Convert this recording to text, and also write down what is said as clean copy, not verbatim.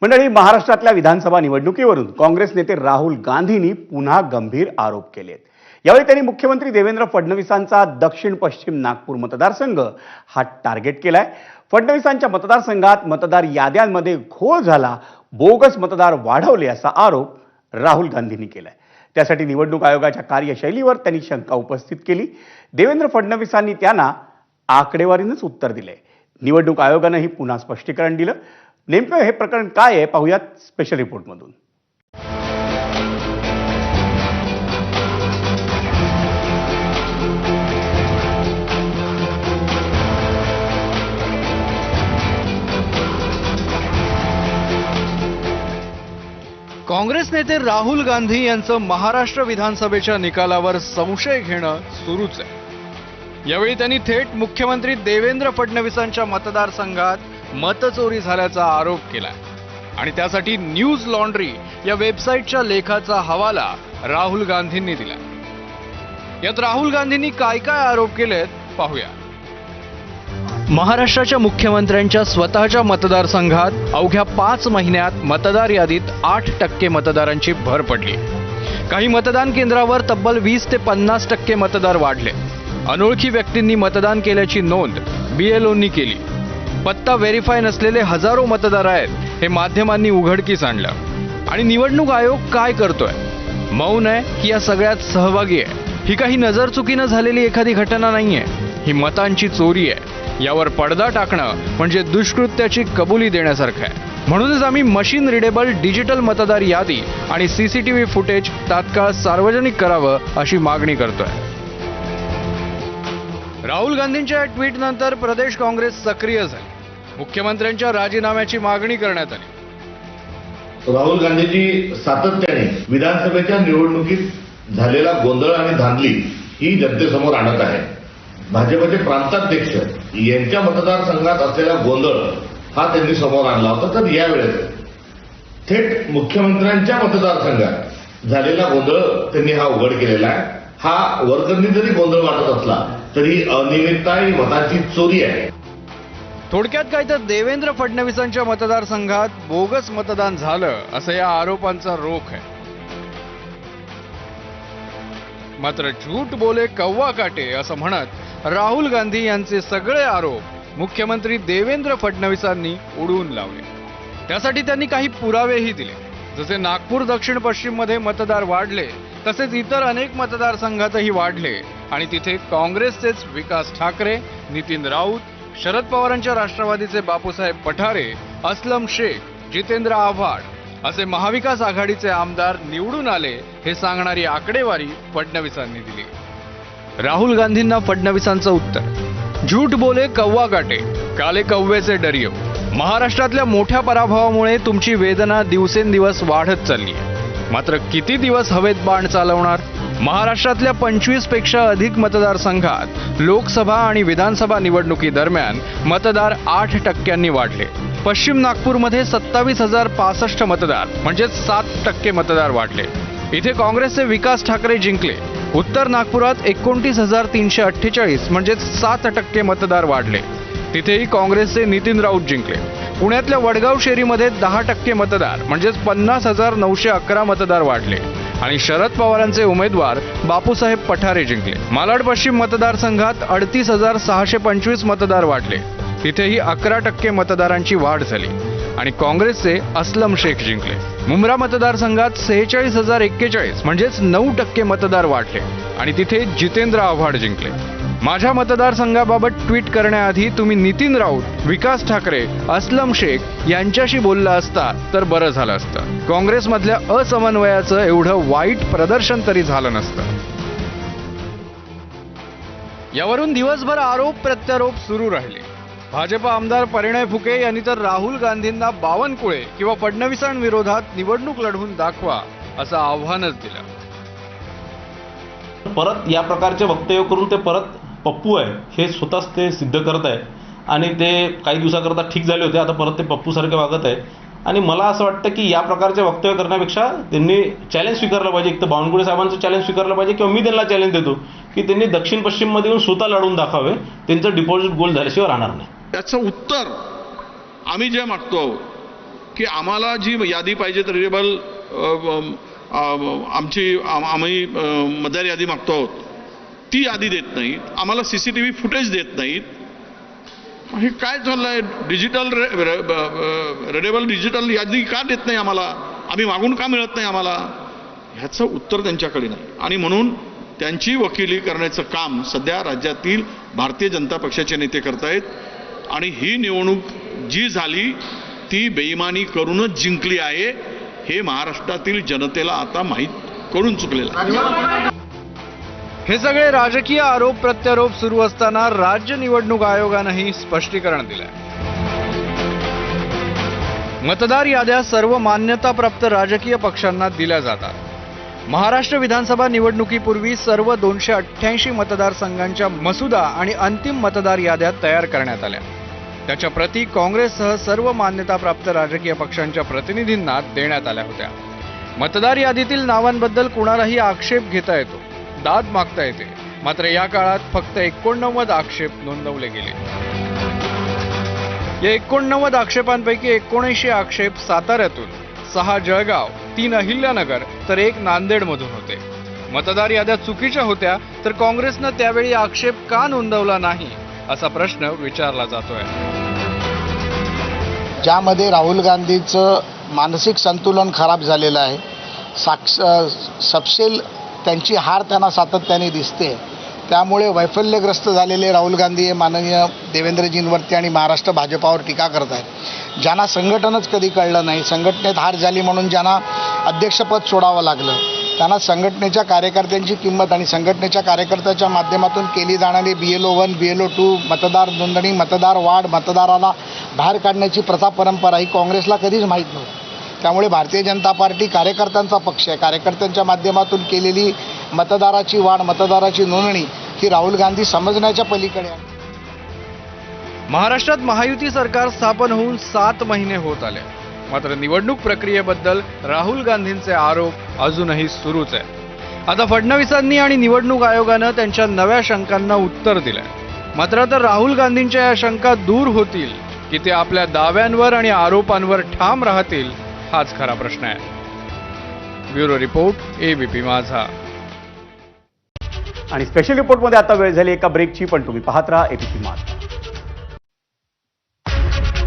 मंडळी, महाराष्ट्रातल्या विधानसभा निवडणुकीवरून काँग्रेस नेते राहुल गांधींनी पुन्हा गंभीर आरोप केलेत। यावेळी त्यांनी मुख्यमंत्री देवेंद्र फडणवीसांचा दक्षिण पश्चिम नागपूर मतदारसंघ हा टार्गेट केलाय। फडणवीसांच्या मतदारसंघात मतदार याद्यांमध्ये घोळ झाला, बोगस मतदार वाढवले असा आरोप राहुल गांधींनी केलाय। त्यासाठी निवडणूक आयोगाच्या कार्यशैलीवर त्यांनी शंका उपस्थित केली। देवेंद्र फडणवीसांनी त्यांना आकडेवारीनेच उत्तर दिले। निवडणूक आयोगानेही पुन्हा स्पष्टीकरण दिलं। नेमकं हे प्रकरण काय आहे पाहूयात स्पेशल रिपोर्टमधून। काँग्रेस नेते राहुल गांधी यांचं महाराष्ट्र विधानसभेच्या निकालावर संशय घेणं सुरूच आहे। यावेळी त्यांनी थेट मुख्यमंत्री देवेंद्र फडणवीसांच्या मतदारसंघात मतचोरी झाल्याचा आरोप केला आणि त्यासाठी न्यूज लॉन्ड्री या वेबसाईटच्या लेखाचा हवाला राहुल गांधींनी दिला। यात राहुल गांधींनी काय काय आरोप केलेत पाहूया। महाराष्ट्राच्या मुख्यमंत्र्यांच्या स्वतःच्या मतदारसंघात अवघ्या 5 महिन्यात मतदार यादीत 8% मतदारांची भर पडली। काही मतदान केंद्रावर तब्बल 20 ते 50% मतदार वाढले। अनोळखी व्यक्तींनी मतदान केल्याची नोंद बीएलओंनी केली। पत्ता व्हेरीफाय नसलेले हजारो मतदार आहेत हे माध्यमांनी उघडकीस आणलं। आणि निवडणूक आयोग काय करतोय? मौन आहे की या सगळ्यात सहभागी आहे? ही काही नजरचुकीनं झालेली एखादी घटना नाहीये, ही मतांची चोरी आहे। यावर पडदा टाकणं म्हणजे दुष्कृत्याची कबुली देण्यासारखं आहे। म्हणूनच आम्ही मशीन रिडेबल डिजिटल मतदार यादी आणि सीसीटीव्ही फुटेज तात्काळ सार्वजनिक करावं अशी मागणी करतोय। राहुल गांधींच्या ट्विट नंतर प्रदेश काँग्रेस सक्रिय झाली। मुख्यमंत्र्यांच्या राजीनाम्याची मागणी करण्यात आली। राहुल गांधींची सातत्याने विधानसभेच्या निवडणुकीत झालेला गोंधळ आणि धांदली ही जनतेसमोर आणत आहे। भाजपचे प्रांताध्यक्ष यांच्या मतदारसंघात असलेला गोंधळ हा त्यांनी समोर आणला होता, तर यावेळेस थेट मुख्यमंत्र्यांच्या मतदारसंघात झालेला गोंधळ त्यांनी हा उघड केलेला आहे। हा वरकरणी जरी गोंधळ वाटत असला तरी अनियमितता ही मतांची चोरी आहे। थोडक्यात काय तर देवेंद्र फडणवीसांच्या मतदारसंघात बोगस मतदान झालं असं या आरोपांचा रोख आहे। मात्र झूठ बोले कव्वा काटे असं म्हणत राहुल गांधी यांचे सगळे आरोप मुख्यमंत्री देवेंद्र फडणवीसांनी उडवून लावले। त्यासाठी त्यांनी काही पुरावेही दिले। जसे नागपूर दक्षिण पश्चिम मध्ये मतदार वाढले, तसेच इतर अनेक मतदारसंघातही वाढले आणि तिथे काँग्रेसचेच विकास ठाकरे, नितीन राऊत, शरद पवारांच्या राष्ट्रवादीचे बापूसाहेब पठारे, अस्लम शेख, जितेंद्र आव्हाड असे महाविकास आघाडीचे आमदार निवडून आले हे सांगणारी आकडेवारी फडणवीसांनी दिली। राहुल गांधींना फडणवीसांचं उत्तर, झूठ बोले कव्वा काटे, काले कव्वेचे डरियो। महाराष्ट्रातल्या मोठ्या पराभवामुळे तुमची वेदना दिवसेंदिवस वाढत चालली आहे। मात्र किती दिवस हवेत बाण चालवणार? महाराष्ट्रातल्या 25 पेक्षा अधिक मतदारसंघात लोकसभा आणि विधानसभा निवडणुकीदरम्यान मतदार 8% वाढले। पश्चिम नागपूरमध्ये 27,065 मतदार म्हणजेच 7% मतदार वाढले। इथे काँग्रेसचे विकास ठाकरे जिंकले। उत्तर नागपुरात 29,348 म्हणजेच 7% मतदार वाढले। तिथेही काँग्रेसचे नितीन राऊत जिंकले। पुण्यातल्या वडगाव शेरीमध्ये 10% मतदार म्हणजेच 50,911 मतदार वाढले आणि शरद पवारांचे उमेदवार बापूसाहेब पठारे जिंकले। मालाड पश्चिम मतदारसंघात 38,625 मतदार वाढले। तिथेही 11% मतदारांची वाढ झाली आणि काँग्रेसचे अस्लम शेख जिंकले। मुंब्रा मतदारसंघात 46,041 म्हणजेच 9% मतदार वाढले आणि तिथे जितेंद्र आव्हाड जिंकले। माझ्या मतदारसंघाबाबत ट्विट करण्याआधी तुम्ही नितीन राऊत, विकास ठाकरे, अस्लम शेख यांच्याशी बोलला असता तर बरं झालं असतं। काँग्रेसमधल्या असमन्वयाचं एवढं वाईट प्रदर्शन तरी झालं नसतं। यावरून दिवसभर आरोप प्रत्यारोप सुरू राहिले। भाजप आमदार परिणय फुके यांनी तर राहुल गांधींना बावनकुळे किंवा फडणवीसांविरोधात निवडणूक लढवून दाखवा असं आव्हानच दिलं। परत या प्रकारचे वक्तव्य करून ते परत पप्पू आहे हे स्वतःच ते सिद्ध करत आहे आणि ते काही दिवसाकरता ठीक झाले होते, आता परत ते पप्पूसारखे वागत आहे। आणि मला असं वाटतं की या प्रकारचे वक्तव्य करण्यापेक्षा त्यांनी चॅलेंज स्वीकारलं पाहिजे। एक तर बावनकुळे साहेबांचं चॅलेंज स्वीकारलं पाहिजे किंवा मी त्यांना चॅलेंज देतो की त्यांनी दक्षिण पश्चिममध्ये येऊन स्वतः लढून दाखवावे। त्यांचं डिपॉझिट गोल झाल्याशिवाय राहणार नाही। त्याचं उत्तर आम्ही जे मागतो की आम्हाला जी यादी पाहिजे तर रिलेबल आम्ही मतदार यादी मागतो आहोत ती यादी देत नाहीत, आम्हाला CCTV फुटेज देत नाहीत. हे काय चाललंय? डिजिटल रिलेबल डिजिटल यादी का देत नाही आम्हाला? आम्ही मागून का मिळत नाही आम्हाला? ह्याचं उत्तर त्यांच्याकडे नाही. आणि म्हणून त्यांची वकिली करण्याचं काम सध्या राज्यातील भारतीय जनता पक्षाचे नेते करतायत. आणि ही निवडणूक जी झाली ती बेईमानी करूनच जिंकली आहे हे महाराष्ट्रातील जनतेला आता माहीत करून चुकलेलं आहे. हे सगळे राजकीय आरोप प्रत्यारोप सुरू असताना राज्य निवडणूक आयोगानंही स्पष्टीकरण दिलंय. मतदार याद्या सर्व मान्यताप्राप्त राजकीय पक्षांना दिल्या जातात. महाराष्ट्र विधानसभा निवडणुकीपूर्वी सर्व 288 मतदारसंघांच्या मसुदा आणि अंतिम मतदार याद्या तयार करण्यात आल्या. त्याच्या प्रती काँग्रेससह सर्व मान्यताप्राप्त राजकीय पक्षांच्या प्रतिनिधींना देण्यात आल्या होत्या. मतदार यादीतील नावांबद्दल कुणालाही आक्षेप घेता येतो, दाद मागता येते. मात्र या काळात फक्त 89 आक्षेप नोंदवले गेले. या 89 आक्षेपांपैकी 79 आक्षेप साताऱ्यातून, 6 जळगाव, 3 अहिल्यानगर तर 1 नांदेडमधून होते. मतदार याद्या चुकीच्या होत्या तर काँग्रेसनं त्यावेळी आक्षेप का नोंदवला नाही असा प्रश्न विचारला जातोय. ज्यामध्ये राहुल गांधीचं मानसिक संतुलन खराब झालेलं आहे. सपशेल त्यांची हार त्यांना सातत्याने दिसते. त्यामुळे वैफल्यग्रस्त झालेले राहुल गांधी हे माननीय देवेंद्रजींवरती आणि महाराष्ट्र भाजपावर टीका करत आहेत. ज्यांना संघटनच कधी कळलं नाही, संघटनेत हार झाली म्हणून ज्यांना अध्यक्षपद सोडावं लागलं, त्यांना संघटनेच्या कार्यकर्त्यांची किंमत आणि संघटनेच्या कार्यकर्त्याच्या माध्यमातून केली जाणारी BLO 1, BLO 2, मतदार नोंदणी, मतदार वाढ, मतदाराला बाहेर काढण्याची प्रथा परंपरा ही काँग्रेसला कधीच माहीत नव्हती. त्यामुळे भारतीय जनता पार्टी कार्यकर्त्यांचा पक्ष आहे. कार्यकर्त्यांच्या माध्यमातून केलेली मतदाराची वाढ, मतदाराची नोंदणी ही राहुल गांधी समजण्याच्या पलीकडे आहे. महाराष्ट्रात महायुती सरकार स्थापन होऊन 7 महिने होत आले. मात्र निवडणूक प्रक्रियेबद्दल राहुल गांधींचे आरोप अजूनही सुरूच आहेत. आता फडणवीसांनी आणि निवडणूक आयोगानं त्यांच्या नव्या शंकांना उत्तर दिलंय. मात्र आता राहुल गांधींच्या या शंका दूर होतील की ते आपल्या दाव्यांवर आणि आरोपांवर ठाम राहतील हाच खरा प्रश्न आहे. ब्युरो रिपोर्ट, ABP माझा. आणि स्पेशल रिपोर्टमध्ये आता वेळ झाली एका ब्रेकची, पण तुम्ही पाहत राहा ABP माझा.